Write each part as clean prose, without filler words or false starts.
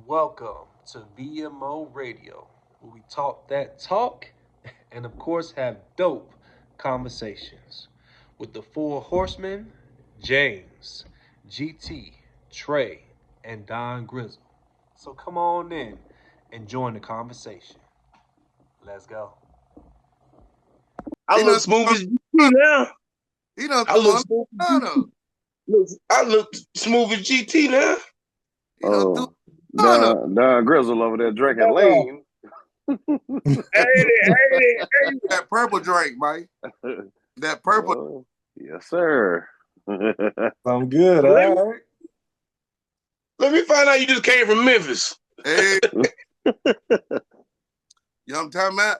Welcome to V.M.O Radio, where we talk that talk and, of course, have dope conversations with the four horsemen James, GT, Trey, and Don Grizzle. So come on in and join the conversation. Let's go. I He look done smooth come as GT now. he done I come look on smooth. Ghana. I look smooth as GT now. He done threw Oh, Ghana. Don Grizzle over there drinking Oh, lean. hey. That purple drink, Mike. That purple. Oh, yes, sir. I'm good, Let me, all right? let me find out you just came from Memphis. Hey, you know what I'm talking about?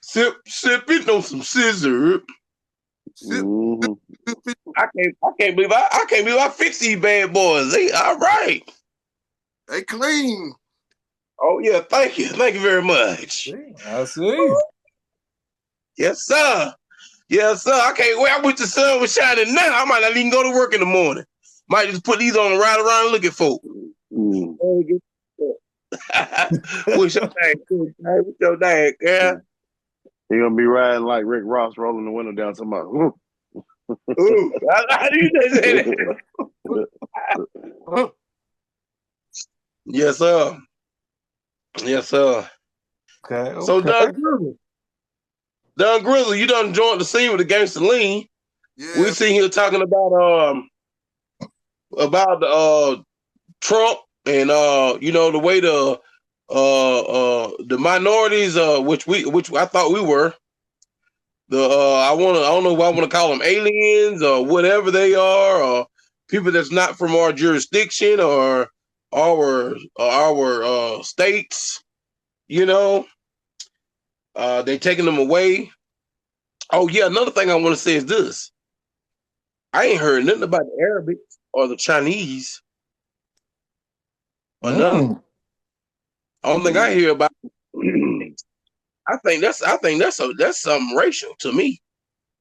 Sipping on some scissor. Sip, Mhm. sip, sip. I can't believe I fixed these bad boys. They all right. They clean. Oh yeah, thank you very much. I see. Yes, sir. Yes, sir. I can't wait. I wish the sun was shining now. I might not even go to work in the morning. Might just put these on and ride around looking for. Mm. What's your name? What's your name, girl? He gonna be riding like Rick Ross, rolling the window down to my. Ooh, how do you say that? Yes, sir. Yes, sir. Okay, So, okay. Don Grizzle, you done joined the scene with the Gangster Lean. We Yeah. sitting here talking about Trump and the way the minorities which I thought we were I don't know what I want to call them, aliens or whatever they are, or people that's not from our jurisdiction or our states, you know, they taking them away. Oh yeah, another thing I want to say is this: I ain't heard nothing about the Arabic or the Chinese or none. Mm. I don't think I hear about. That's something racial to me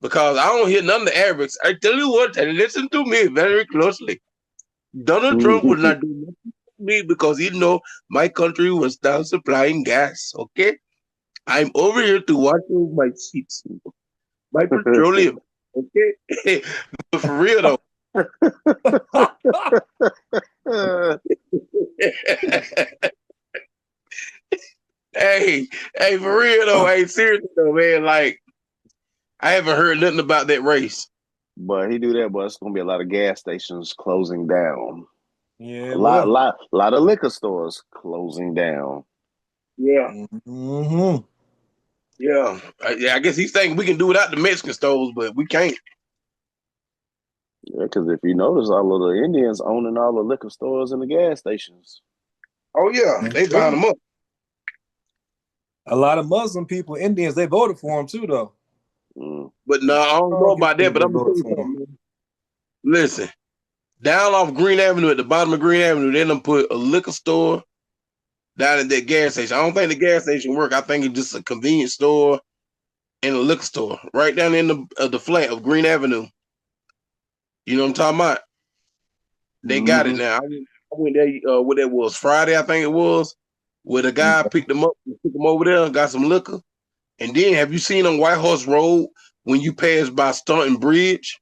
because I don't hear none of the Arabics. I tell you what, and listen to me very closely. Donald Trump would not do nothing to me because my country was down supplying gas. Okay, I'm over here to watch over my seats, my petroleum. Okay, but for real though. hey, hey, for real though. Hey, seriously though, man. Like, I haven't heard nothing about that race. But he do that, but it's gonna be a lot of gas stations closing down. Yeah, A well. lot of liquor stores closing down. Yeah, Mm-hmm. yeah. I guess he's thinking we can do without the Mexican stores, but we can't. Yeah, because if you notice, all of the Indians owning all the liquor stores and the gas stations. Oh yeah, they buying them up. A lot of Muslim people, Indians, they voted for him too, though. Mm. But no, I don't know about that. But They I'm gonna tell voted you for him. something, man. Listen, down off Green Avenue at the bottom of Green Avenue, they done put a liquor store down at that gas station. I don't think the gas station work. I think it's just a convenience store and a liquor store right down in the flat of Green Avenue. You know what I'm talking about? They got it now. I went there. What that was Friday, I think it was, where the guy picked them up, took them over there, and got some liquor. And then, have you seen on White Horse Road when you pass by Staunton Bridge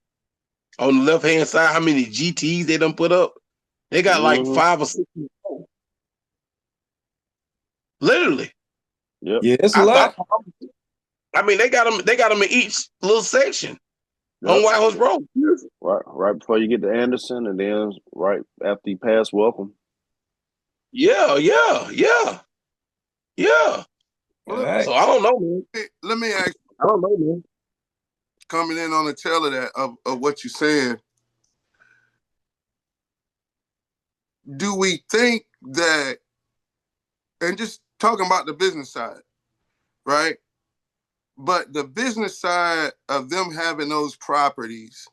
on the left hand side? How many GTs they done put up? They got like 5 or 6. Literally, Yep. Yeah, it's a I lot. thought. I mean, they got them. They got them in each little section on Yep. White Horse Road. Right before you get to Anderson, and then right after you pass Welcome. Yeah. Well, All right. So I don't know, man. let me ask you, I don't know, man. coming in on the tail of that of what you're saying. Do we think that, and just talking about the business side, right? But the business side of them having those properties,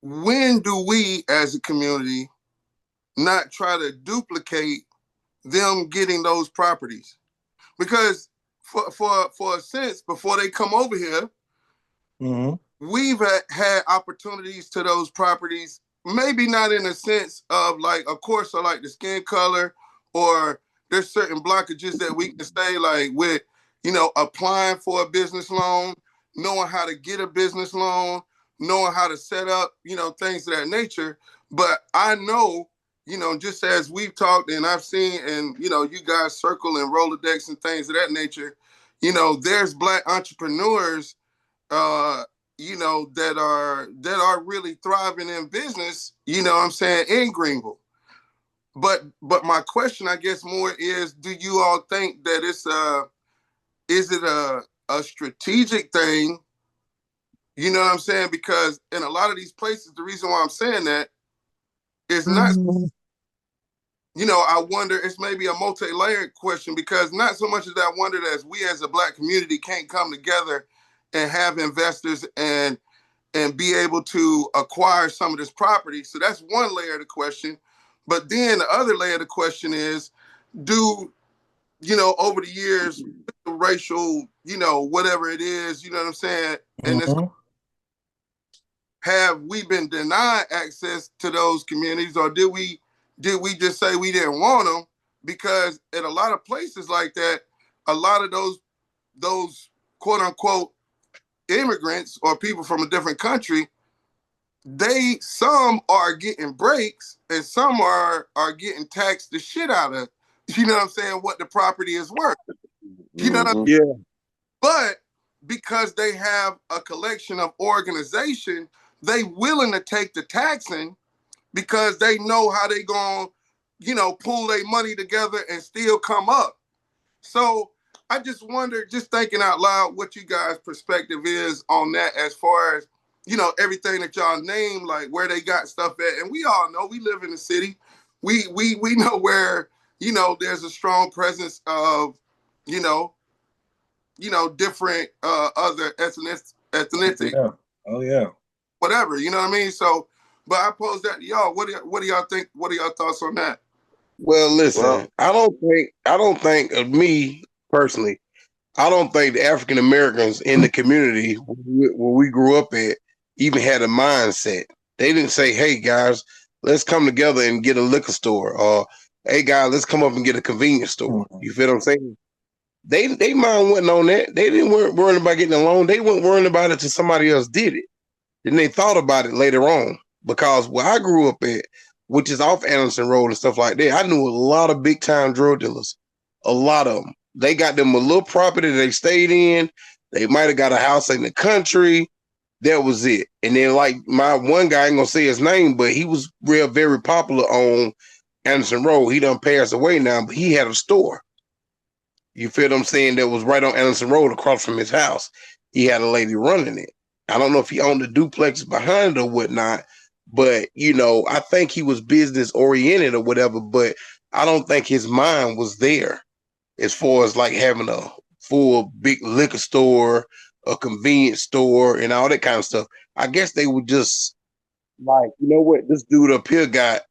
when do we as a community not try to duplicate them getting those properties? Because for a sense, before they come over here, Mm-hmm. we've had opportunities to those properties maybe not in a sense of like, of course, I like the skin color, or there's certain blockages that we can say like with, applying for a business loan, knowing how to get a business loan, knowing how to set up, things of that nature. But I know, just as we've talked and I've seen, and, you guys circle and Rolodex and things of that nature, there's Black entrepreneurs, that are really thriving in business, what I'm saying, in Greenville. But my question, I guess, more is, do you all think that is it a strategic thing? You know what I'm saying? Because in a lot of these places, the reason why I'm saying that is not, I wonder, it's maybe a multi-layered question, because not so much as I wonder that as we as a Black community can't come together and have investors and be able to acquire some of this property. So that's one layer of the question. But then the other layer of the question is, do, over the years, racial, whatever it is, you know what I'm saying? And this, have we been denied access to those communities, or did we just say we didn't want them? Because in a lot of places like that, a lot of those quote unquote immigrants or people from a different country, some are getting breaks and some are getting taxed the shit out of, you know what I'm saying, what the property is worth. You know what I mean? Yeah. But because they have a collection of organization, they willing to take the taxing because they know how they gonna, pull their money together and still come up. So I just wonder, just thinking out loud, what you guys' perspective is on that, as far as, everything that y'all name, like where they got stuff at. And we all know, we live in the city. We know where, there's a strong presence of, different other ethnicity. Yeah. Oh yeah. Whatever, you know what I mean? So, but I pose that to y'all. What do y'all think? What are y'all thoughts on that? Well, listen, Well, I don't think of me personally. I don't think the African Americans in the community where we grew up at even had a mindset. They didn't say, "Hey guys, let's come together and get a liquor store," or "Hey guys, let's come up and get a convenience store." You feel what I'm saying? They mind wasn't on that. They didn't worry about getting a loan. They weren't worrying about it till somebody else did it. Then they thought about it later on, because where I grew up at, which is off Anderson Road and stuff like that, I knew a lot of big time drug dealers. A lot of them. They got them a little property they stayed in. They might have got a house in the country. That was it. And then, like, my one guy, I ain't gonna say his name, but he was very popular on Anderson Road. He done passed away now, but he had a store. You feel what I'm saying? That was right on Anderson Road across from his house. He had a lady running it. I don't know if he owned the duplex behind it or whatnot, but, I think he was business oriented or whatever, but I don't think his mind was there as far as like having a full big liquor store, a convenience store, and all that kind of stuff. I guess they were just like, you know what, this dude up here got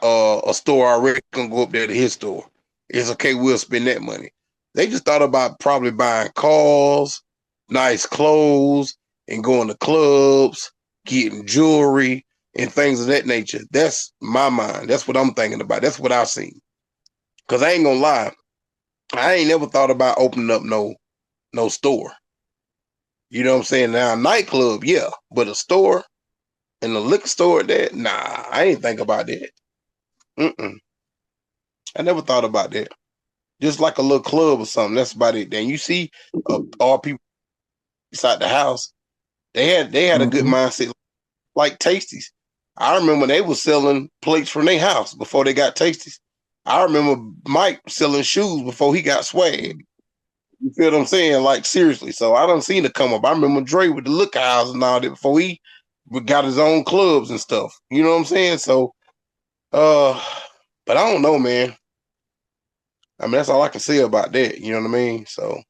a store already, gonna go up there to his store. It's okay, we'll spend that money. They just thought about probably buying cars, nice clothes, and going to clubs, getting jewelry, and things of that nature. That's my mind. That's what I'm thinking about. That's what I see. Cause I ain't gonna lie, I ain't never thought about opening up no store. You know what I'm saying? Now a nightclub, yeah, but a store and a liquor store, that nah, I ain't think about that. Mm-mm. I never thought about that. Just like a little club or something. That's about it. Then you see all people inside the house. They had a good mindset, like Tasties. I remember they was selling plates from their house before they got Tasties. I remember Mike selling shoes before he got swag. You feel what I'm saying? Like, seriously. So I done seen it come up. I remember Dre with the Liquor House and all that before he got his own clubs and stuff. You know what I'm saying? So, but I don't know, man. I mean, that's all I can say about that. You know what I mean? So,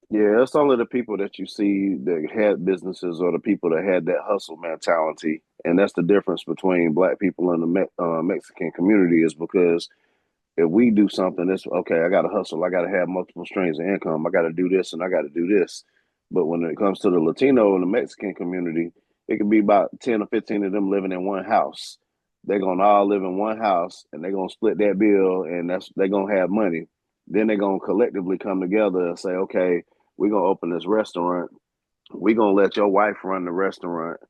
yeah, it's only the people that you see that had businesses or the people that had that hustle mentality. And that's the difference between Black people and the Mexican community, is because if we do something, it's okay, I got to hustle. I got to have multiple streams of income. I got to do this and I got to do this. But when it comes to the Latino and the Mexican community, it could be about 10 or 15 of them living in one house. They're gonna all live in one house, and they're gonna split that bill, and they're gonna have money. Then they're gonna collectively come together and say, okay, we're gonna open this restaurant. We're gonna let your wife run the restaurant,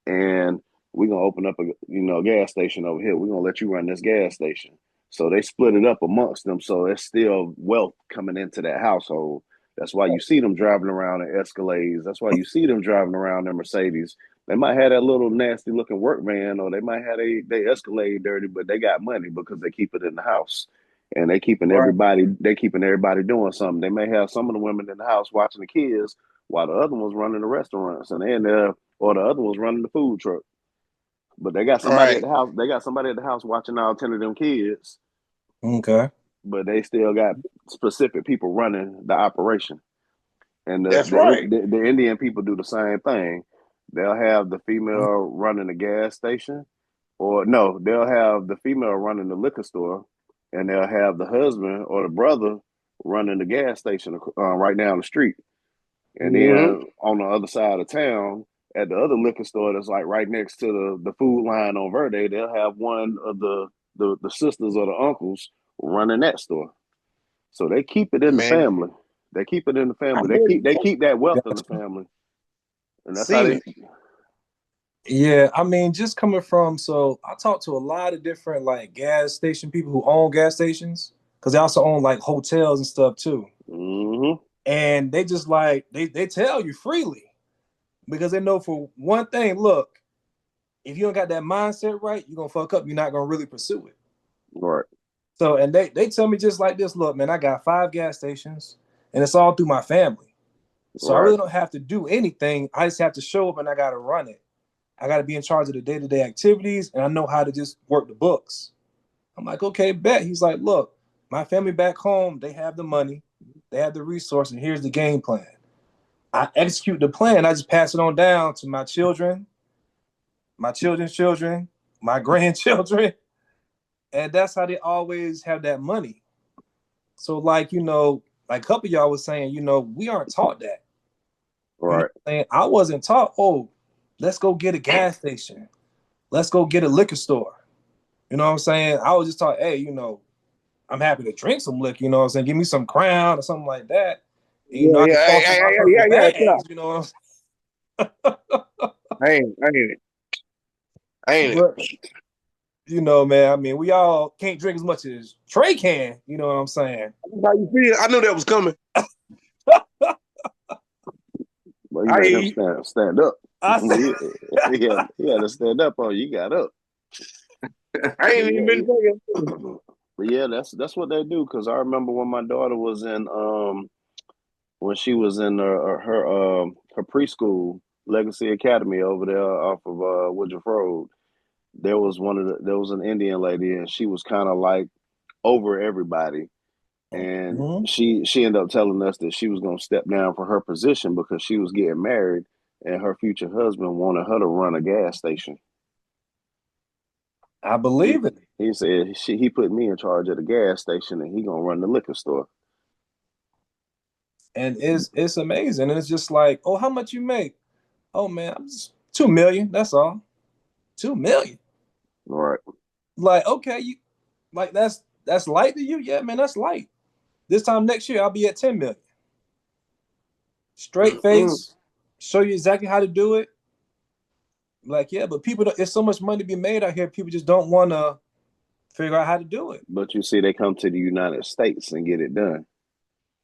and we're gonna open up a gas station over here. We're gonna let you run this gas station. So they split it up amongst them. So it's still wealth coming into that household. That's why you see them driving around in Escalades. That's why you see them driving around in Mercedes. They might have that little nasty looking work van, or they might have they Escalade dirty, but they got money because they keep it in the house. And Right. they keeping everybody doing something. They may have some of the women in the house watching the kids while the other one's running the restaurants, and then or the other one's running the food truck. But they got somebody at Right. the house. They got somebody at the house watching all 10 of them kids. Okay. But they still got specific people running the operation. And That's right. the Indian people do the same thing. They'll have the female running the gas station, or no, they'll have the female running the liquor store, and they'll have the husband or the brother running the gas station right down the street. And Mm-hmm. then on the other side of town, at the other liquor store that's like right next to the food line on Verde, they'll have one of the sisters or the uncles running that store. So they keep it in the Man, family. They keep it in the I family. heard They keep that wealth in the Gotcha. family, and that's how seen they. it. Yeah, I mean, just coming from, so I talked to a lot of different like gas station people who own gas stations because they also own like hotels and stuff too. Mm-hmm. And they just like they tell you freely because they know for one thing, look, if you don't got that mindset right, you're gonna fuck up. You're not gonna really pursue it. Right. So, and they tell me just like this, look, man, I got 5 gas stations and it's all through my family. So I Right. really don't have to do anything. I just have to show up and I gotta run it. I gotta be in charge of the day-to-day activities and I know how to just work the books. I'm like, okay, bet. He's like, look, my family back home, they have the money, they have the resource, and here's the game plan. I execute the plan. I just pass it on down to my children, my children's children, my grandchildren, and that's how they always have that money. So, like, like a couple of y'all was saying, we aren't taught that. Right. I wasn't taught, oh, let's go get a gas station. Let's go get a liquor store. You know what I'm saying? I was just taught, hey, I'm happy to drink some liquor, you know what I'm saying? Give me some Crown or something like that. And, Yeah, I can yeah, toss in yeah, my yeah, purple yeah, yeah. Chill bags, out. you know what I'm saying? Ain't it? Ain't it? But, man, I mean, we all can't drink as much as Trey can, you know what I'm saying? That's how you feel. I knew that was coming. But you I made hear him you. stand up. I said, He had to stand up on you. You got up. I But ain't even been saying. but yeah, that's what they do. Because I remember when my daughter was in when she was in her preschool Legacy Academy over there off of Woodruff Road. There was an Indian lady, and she was kind of like over everybody. And mm-hmm. she ended up telling us that she was going to step down from her position because she was getting married, and her future husband wanted her to run a gas station. I He believe it. he said he put me in charge of the gas station, and he gonna run the liquor store. And it's amazing. And it's just like, oh, how much you make? Oh man, I'm just 2 million. That's all. 2 million. Right. Like, okay, you like that's light to you? Yeah, man, that's light. This time next year, I'll be at 10 million. Straight Mm-mm. face, show you exactly how to do it. Like, yeah, but people, it's so much money to be made out here. People just don't want to figure out how to do it. But you see, they come to the United States and get it done.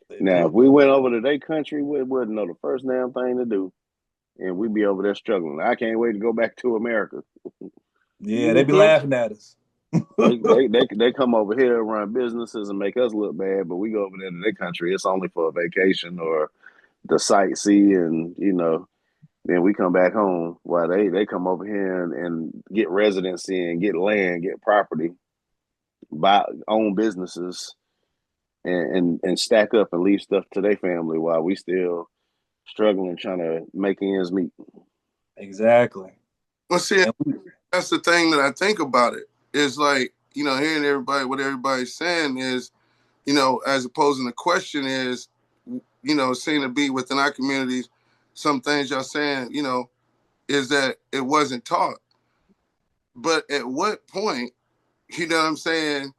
They Now, do. if we went over to their country, we wouldn't know the first damn thing to do, and we'd be over there struggling. I can't wait to go back to America. Yeah, they be Mm-hmm. laughing at us. They come over here, run businesses, and make us look bad. But we go over there to their country. It's only for a vacation or the sightsee, and then we come back home. While they come over here and get residency and get land, get property, buy own businesses, and stack up and leave stuff to their family while we still struggling trying to make ends meet. Exactly. Well, see, And that's the thing that I think about it is like, hearing what everybody's saying is, as opposing the question is, seem to be within our communities, some things y'all saying, is that it wasn't taught. But at what point, you know what I'm saying,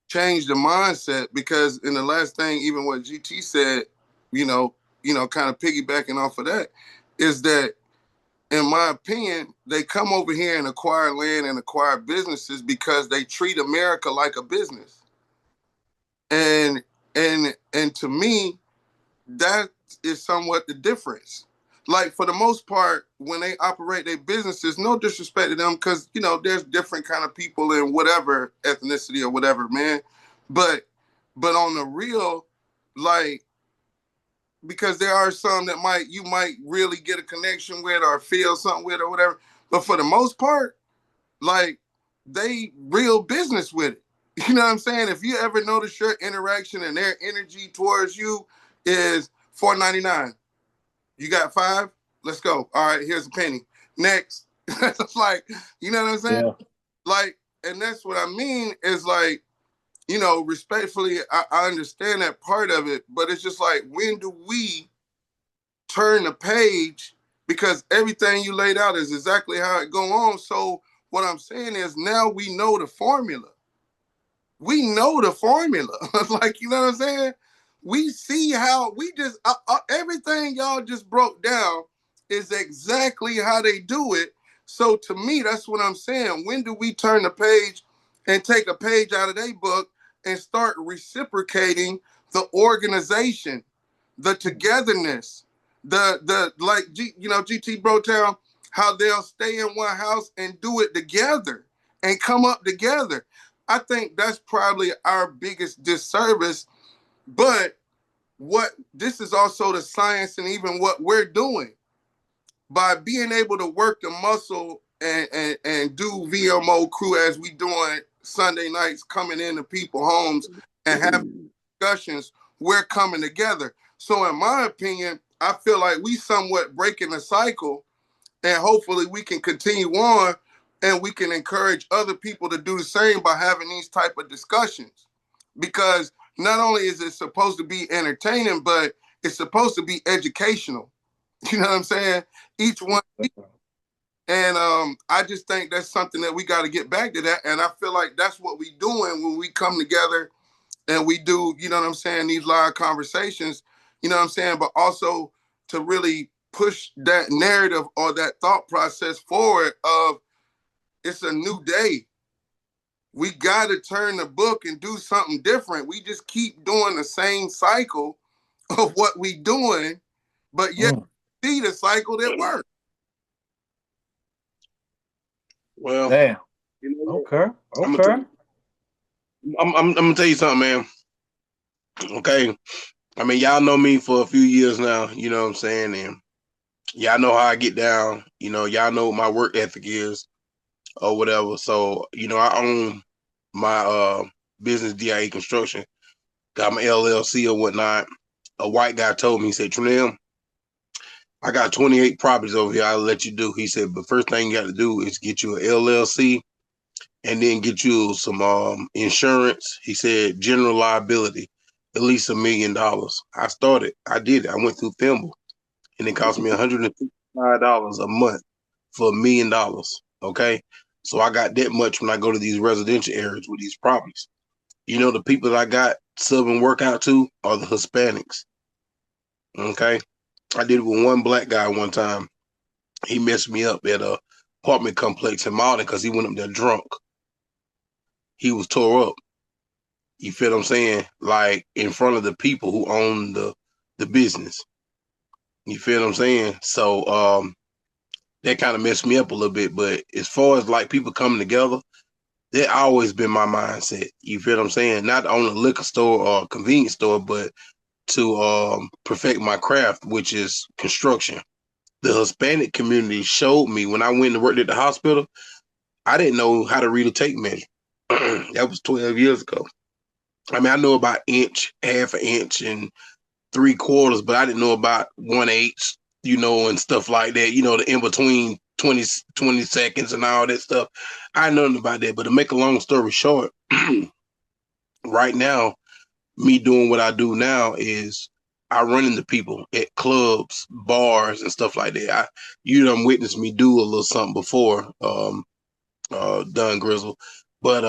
change the mindset? Because in the last thing, even what GT said, kind of piggybacking off of that, is that, in my opinion, they come over here and acquire land and acquire businesses because they treat America like a business. And to me, that is somewhat the difference. Like, for the most part, when they operate their businesses, no disrespect to them, because, there's different kind of people in whatever ethnicity or whatever, man. But on the real, like, because there are some that you might really get a connection with or feel something with or whatever. But for the most part, like, they real business with it. You know what I'm saying? If you ever notice your interaction and their energy towards you is $4.99. You got 5? Let's go. All right, here's a penny. Next. It's like, you know what I'm saying? Yeah. Like, and that's what I mean is, like, respectfully, I understand that part of it, but it's just like, when do we turn the page? Because everything you laid out is exactly how it go on. So what I'm saying is, now we know the formula. We know the formula. Like, you know what I'm saying? We see how we just, everything y'all just broke down is exactly how they do it. So to me, that's what I'm saying. When do we turn the page and take a page out of their book and start reciprocating the organization, the togetherness, the like, GT Brotown, how they'll stay in one house and do it together and come up together. I think that's probably our biggest disservice. But this is also the science, and even what we're doing by being able to work the muscle and do VMO crew as we doing Sunday nights, coming into people's homes and having discussions. We're coming together. So in my opinion, I feel like we somewhat breaking the cycle, and hopefully we can continue on, and we can encourage other people to do the same by having these type of discussions. Because not only is it supposed to be entertaining, but it's supposed to be educational. You know what I'm saying? Each one. And I just think that's something that we got to get back to that. And I feel like that's what we doing when we come together and we do, you know what I'm saying, these live conversations, you know what I'm saying? But also to really push that narrative or that thought process forward of, it's a new day. We got to turn the book and do something different. We just keep doing the same cycle of what we doing, but yet see the cycle that works. Well, Damn. Okay. I'm gonna tell you something, man. Okay. I mean, y'all know me for a few years now, you know what I'm saying? And y'all know how I get down. Y'all know what my work ethic is or whatever. So, I own my business, DIE Construction, got my LLC or whatnot. A white guy told me, he said, Trinell, I got 28 properties over here. I'll let you do. He said, but first thing you got to do is get you an LLC and then get you some insurance. He said, general liability, at least $1 million. I started. I did it. I went through V.M.O, and it cost me $155 a month for $1 million. Okay. So I got that much when I go to these residential areas with these properties. The people that I got subbing work out to are the Hispanics. Okay. I did it with one black guy one time. He messed me up at a apartment complex in Malden because he went up there drunk. He was tore up. You feel what I'm saying? Like, in front of the people who own the business. You feel what I'm saying? So that kind of messed me up a little bit. But as far as like people coming together, that always been my mindset. You feel what I'm saying? Not to own a liquor store or a convenience store, but to perfect my craft, which is construction. The Hispanic community showed me when I went to work at the hospital, I didn't know how to read a tape measure. That was 12 years ago. I mean, I know about inch, half an inch, and 3/4, but I didn't know about 1/8, and stuff like that, the in between 20 seconds and all that stuff. I didn't know nothing about that. But to make a long story short, right now, me doing what I do now is I run into people at clubs, bars, and stuff like that. You done witnessed me do a little something before, Done Grizzle. But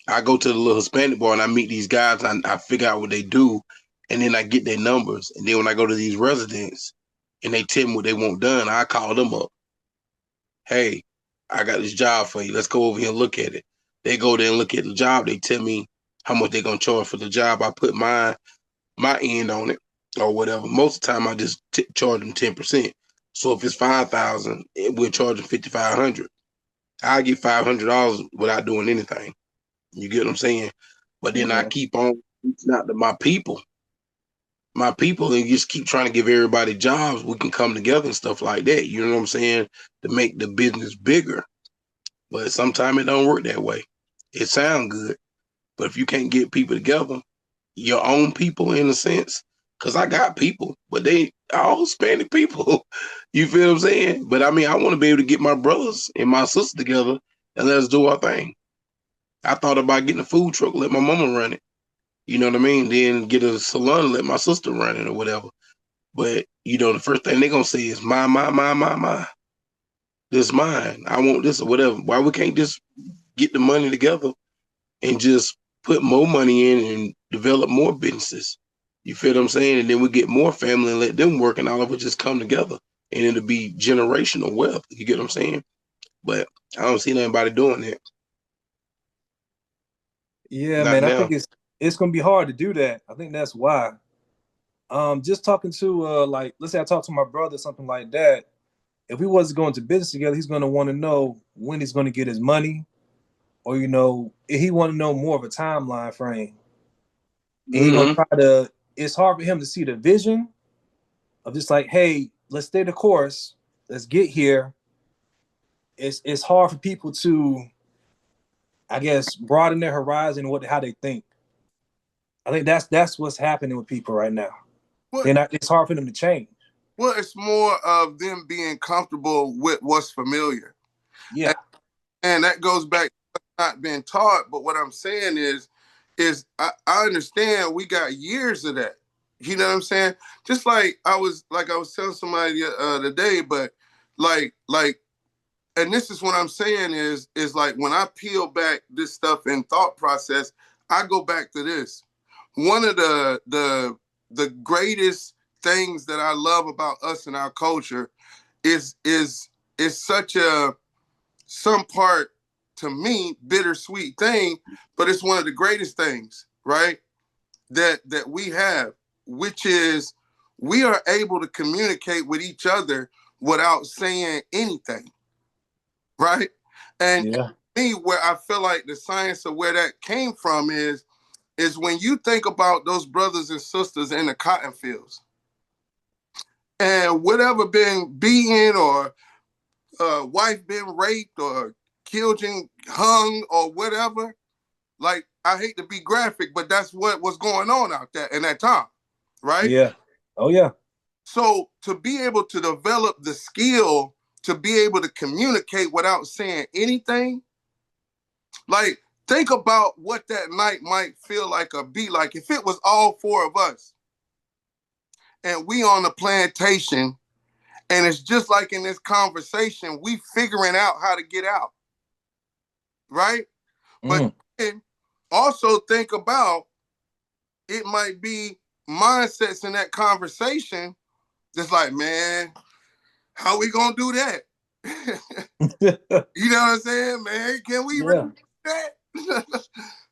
I go to the little Hispanic bar and I meet these guys. And I figure out what they do, and then I get their numbers. And then when I go to these residents and they tell me what they want done, I call them up. Hey, I got this job for you. Let's go over here and look at it. They go there and look at the job. They tell me how much they're gonna charge for the job. I put my end on it or whatever. Most of the time, I just charge them 10%. So if it's 5,000, we're charging 5,500. I get $500 without doing anything. You get what I'm saying? But then I keep on reaching out to my people, and just keep trying to give everybody jobs. We can come together and stuff like that. You know what I'm saying? To make the business bigger. But sometimes it don't work that way. It sounds good, but if you can't get people together, your own people in a sense, because I got people, but they all Hispanic people. You feel what I'm saying? But I mean, I want to be able to get my brothers and my sisters together and let us do our thing. I thought about getting a food truck, let my mama run it. You know what I mean? Then get a salon, let my sister run it or whatever. But, the first thing they're going to say is, my. This mine. I want this or whatever. Why we can't just get the money together and just put more money in and develop more businesses? You feel what I'm saying? And then we get more family and let them work and all of it just come together. And it'll be generational wealth. You get what I'm saying? But I don't see anybody doing that. Yeah, Not man. now. I think it's gonna be hard to do that. I think that's why. Just talking to like, let's say I talk to my brother, something like that. If we was going to business together, he's gonna want to know when he's gonna get his money, or he want to know more of a timeline frame. And he gonna try to. It's hard for him to see the vision of just like, hey, let's stay the course, let's get here. It's hard for people to, I guess, broaden their horizon and how they think. I think that's what's happening with people right now. It's hard for them to change. Well, it's more of them being comfortable with what's familiar. Yeah. And that goes back to not being taught. But what I'm saying is I understand we got years of that. You know what I'm saying? Just like I was telling somebody today, but like, and this is what I'm saying is like when I peel back this stuff in thought process, I go back to this. One of the greatest things that I love about us and our culture is such some part, to me, bittersweet thing, but it's one of the greatest things, right? That we have, which is we are able to communicate with each other without saying anything, right? And me, where I feel like the science of where that came from is when you think about those brothers and sisters in the cotton fields and whatever been beaten or wife been raped or killed and hung or whatever. Like, I hate to be graphic, but that's what was going on out there in that time, right? Yeah. Oh, yeah. So to be able to develop the skill to be able to communicate without saying anything, like, think about what that night might feel like or be like if it was all four of us and we on the plantation, and it's just like in this conversation, we figuring out how to get out, right? But then also think about, it might be mindsets in that conversation that's like, man, how we gonna do that? You know what I'm saying, man? Can we really do that?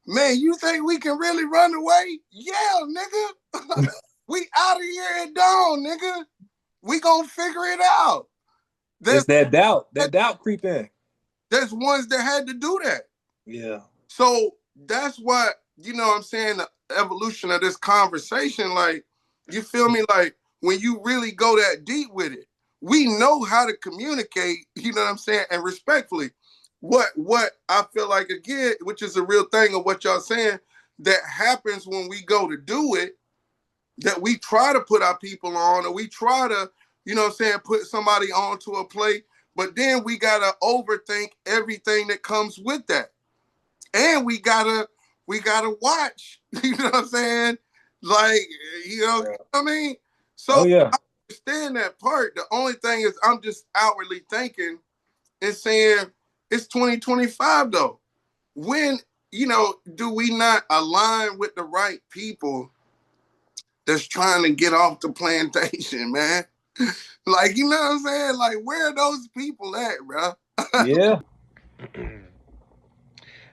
Man, you think we can really run away? Yeah, nigga. We out of here at dawn, nigga. We gonna figure it out. It's that doubt creep in. There's ones that had to do that. Yeah. So that's what, you know what I'm saying, the evolution of this conversation, like, you feel me? Like, when you really go that deep with it, we know how to communicate, you know what I'm saying, and respectfully. What I feel like, again, which is a real thing of what y'all saying, that happens when we go to do it, that we try to put our people on, or we try to, you know what I'm saying, put somebody onto a plate, but then we gotta overthink everything that comes with that. And we gotta watch, you know what I'm saying? Like, you know what I mean? So Oh yeah. I understand that part. The only thing is I'm just outwardly thinking and saying it's 2025 though. When, do we not align with the right people that's trying to get off the plantation, man? Like, you know what I'm saying? Like, where are those people at, bro? Yeah.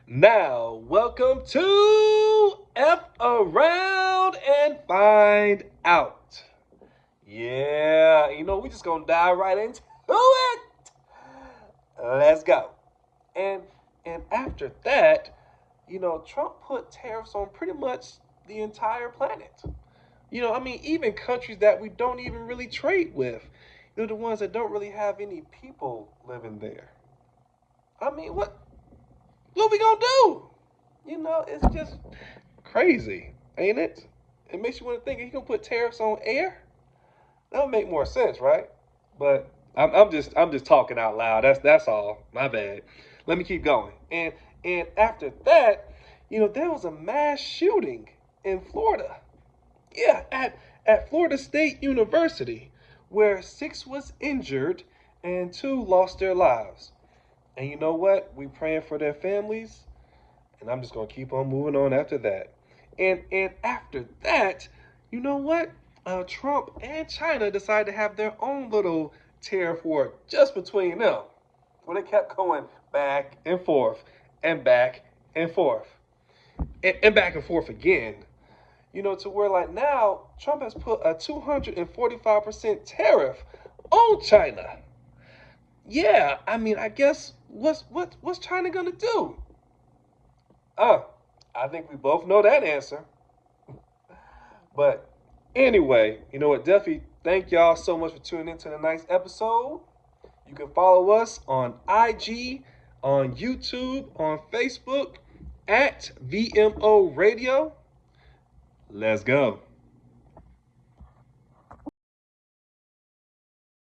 Now, welcome to F Around and Find Out. Yeah, we just gonna dive right into it. Let's go. And after that, Trump put tariffs on pretty much the entire planet. Even countries that we don't even really trade with. The ones that don't really have any people living there. What we gonna do? It's just crazy, ain't it? It makes you want to think, he gonna put tariffs on air? That would make more sense, right? But I'm just talking out loud. That's all. My bad. Let me keep going. And after that, there was a mass shooting in Florida. Yeah, at Florida State University, where 6 was injured and 2 lost their lives. And you know what? We praying for their families, and I'm just gonna keep on moving on after that. And after that, you know what? Trump and China decided to have their own little tariff war just between them, where they kept going back and forth and back and forth and back and forth again. To where like now Trump has put a 245% tariff on China. Yeah, I guess what's China gonna do? I think we both know that answer. But anyway, you know what? Definitely thank y'all so much for tuning in to the next episode. You can follow us on IG, on YouTube, on Facebook at VMO Radio. Let's go.